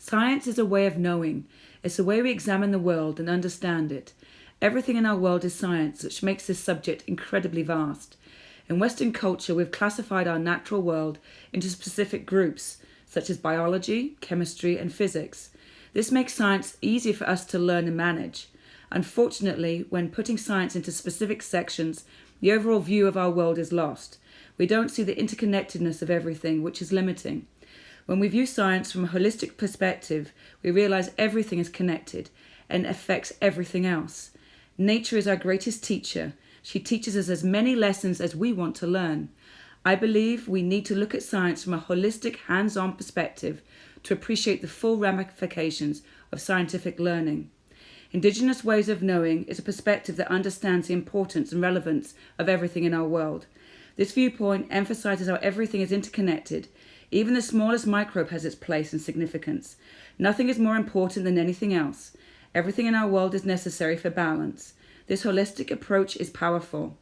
Science is a way of knowing. It's the way we examine the world and understand it. Everything in our world is science, which makes this subject incredibly vast. In Western culture, we've classified our natural world into specific groups, such as biology, chemistry, and physics. This makes science easier for us to learn and manage. Unfortunately, when putting science into specific sections, the overall view of our world is lost. We don't see the interconnectedness of everything, which is limiting. When we view science from a holistic perspective, we realize everything is connected and affects everything else. Nature is our greatest teacher. She teaches us as many lessons as we want to learn. I believe we need to look at science from a holistic, hands-on perspective to appreciate the full ramifications of scientific learning. Indigenous ways of knowing is a perspective that understands the importance and relevance of everything in our world. This viewpoint emphasizes how everything is interconnected. Even the smallest microbe has its place and significance. Nothing is more important than anything else. Everything in our world is necessary for balance. This holistic approach is powerful.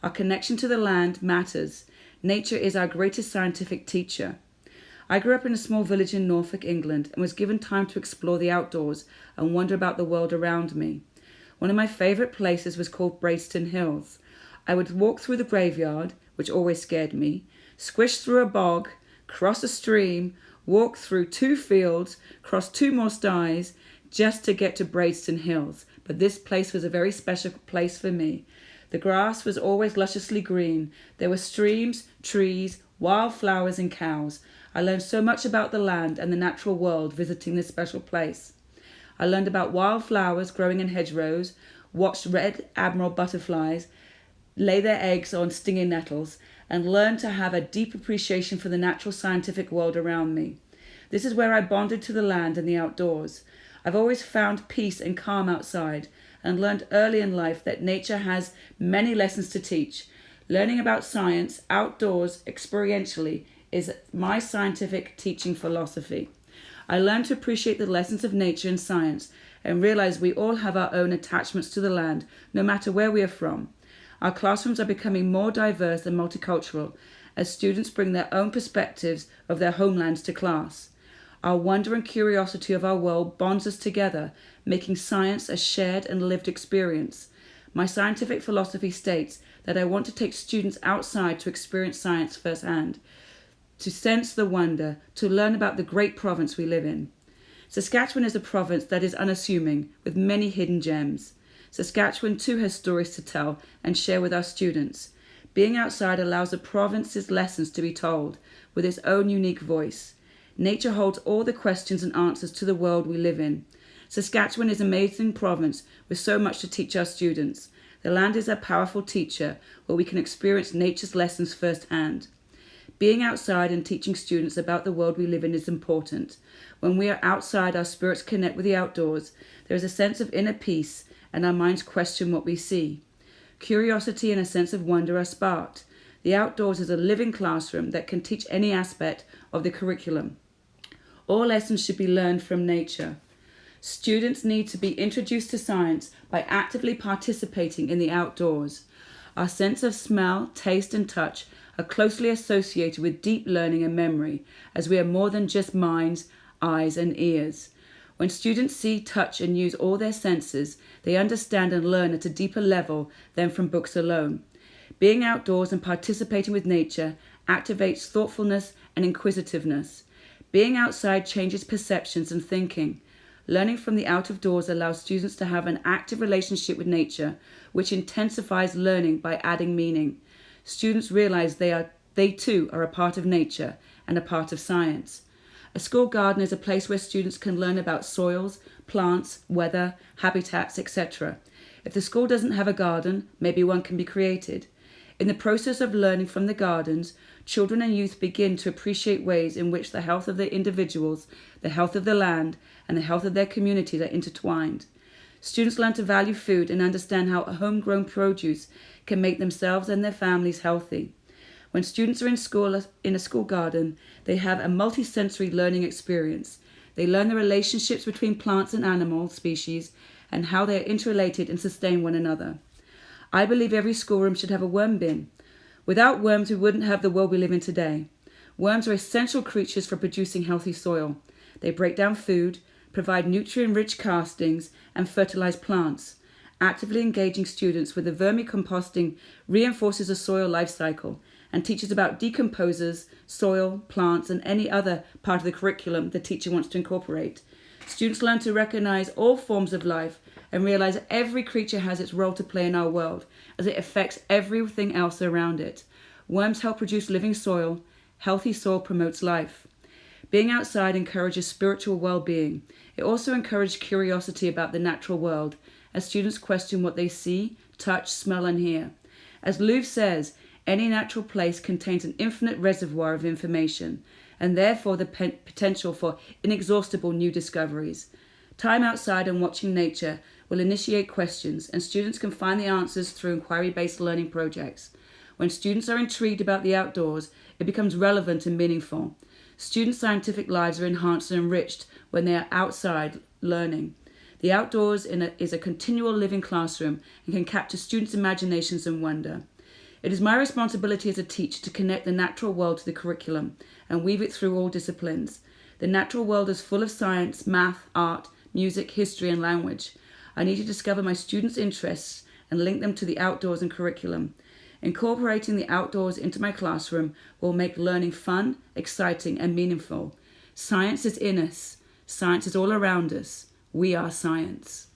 Our connection to the land matters. Nature is our greatest scientific teacher. I grew up in a small village in Norfolk, England, and was given time to explore the outdoors and wonder about the world around me. One of my favourite places was called Braeston Hills. I would walk through the graveyard, which always scared me, squish through a bog, cross a stream, walk through 2 fields, cross 2 more styes, just to get to Braeston Hills. But this place was a very special place for me. The grass was always lusciously green. There were streams, trees, wildflowers and cows. I learned so much about the land and the natural world visiting this special place. I learned about wildflowers growing in hedgerows, watched red admiral butterflies lay their eggs on stinging nettles, and learned to have a deep appreciation for the natural scientific world around me. This is where I bonded to the land and the outdoors. I've always found peace and calm outside and learned early in life that nature has many lessons to teach. Learning about science outdoors experientially is my scientific teaching philosophy. I learned to appreciate the lessons of nature and science and realize we all have our own attachments to the land, no matter where we are from. Our classrooms are becoming more diverse and multicultural as students bring their own perspectives of their homelands to class. Our wonder and curiosity of our world bonds us together, making science a shared and lived experience. My scientific philosophy states that I want to take students outside to experience science firsthand, to sense the wonder, to learn about the great province we live in. Saskatchewan is a province that is unassuming, with many hidden gems. Saskatchewan too has stories to tell and share with our students. Being outside allows the province's lessons to be told, with its own unique voice. Nature holds all the questions and answers to the world we live in. Saskatchewan is an amazing province with so much to teach our students. The land is a powerful teacher where we can experience nature's lessons firsthand. Being outside and teaching students about the world we live in is important. When we are outside, our spirits connect with the outdoors. There is a sense of inner peace and our minds question what we see. Curiosity and a sense of wonder are sparked. The outdoors is a living classroom that can teach any aspect of the curriculum. All lessons should be learned from nature. Students need to be introduced to science by actively participating in the outdoors. Our sense of smell, taste, and touch are closely associated with deep learning and memory, as we are more than just minds, eyes, and ears. When students see, touch, and use all their senses, they understand and learn at a deeper level than from books alone. Being outdoors and participating with nature activates thoughtfulness and inquisitiveness. Being outside changes perceptions and thinking. Learning from the out of doors allows students to have an active relationship with nature, which intensifies learning by adding meaning. Students realize they too are a part of nature and a part of science. A school garden is a place where students can learn about soils, plants, weather, habitats, etc. If the school doesn't have a garden, maybe one can be created. In the process of learning from the gardens, children and youth begin to appreciate ways in which the health of the individuals, the health of the land, and the health of their communities are intertwined. Students learn to value food and understand how homegrown produce can make themselves and their families healthy. When students are in a school garden, they have a multisensory learning experience. They learn the relationships between plants and animal species and how they are interrelated and sustain one another. I believe every schoolroom should have a worm bin. Without worms, we wouldn't have the world we live in today. Worms are essential creatures for producing healthy soil. They break down food, provide nutrient-rich castings, and fertilize plants. Actively engaging students with the vermicomposting reinforces a soil life cycle and teaches about decomposers, soil, plants, and any other part of the curriculum the teacher wants to incorporate. Students learn to recognize all forms of life and realize that every creature has its role to play in our world as it affects everything else around it. Worms help produce living soil. Healthy soil promotes life. Being outside encourages spiritual well-being. It also encourages curiosity about the natural world as students question what they see, touch, smell, and hear. As Louvre says, any natural place contains an infinite reservoir of information, and therefore the potential for inexhaustible new discoveries. Time outside and watching nature will initiate questions, and students can find the answers through inquiry-based learning projects. When students are intrigued about the outdoors, it becomes relevant and meaningful. Students' scientific lives are enhanced and enriched when they are outside learning. The outdoors is a continual living classroom and can capture students' imaginations and wonder. It is my responsibility as a teacher to connect the natural world to the curriculum and weave it through all disciplines. The natural world is full of science, math, art, music, history, and language. I need to discover my students' interests and link them to the outdoors and curriculum. Incorporating the outdoors into my classroom will make learning fun, exciting, and meaningful. Science is in us. Science is all around us. We are science.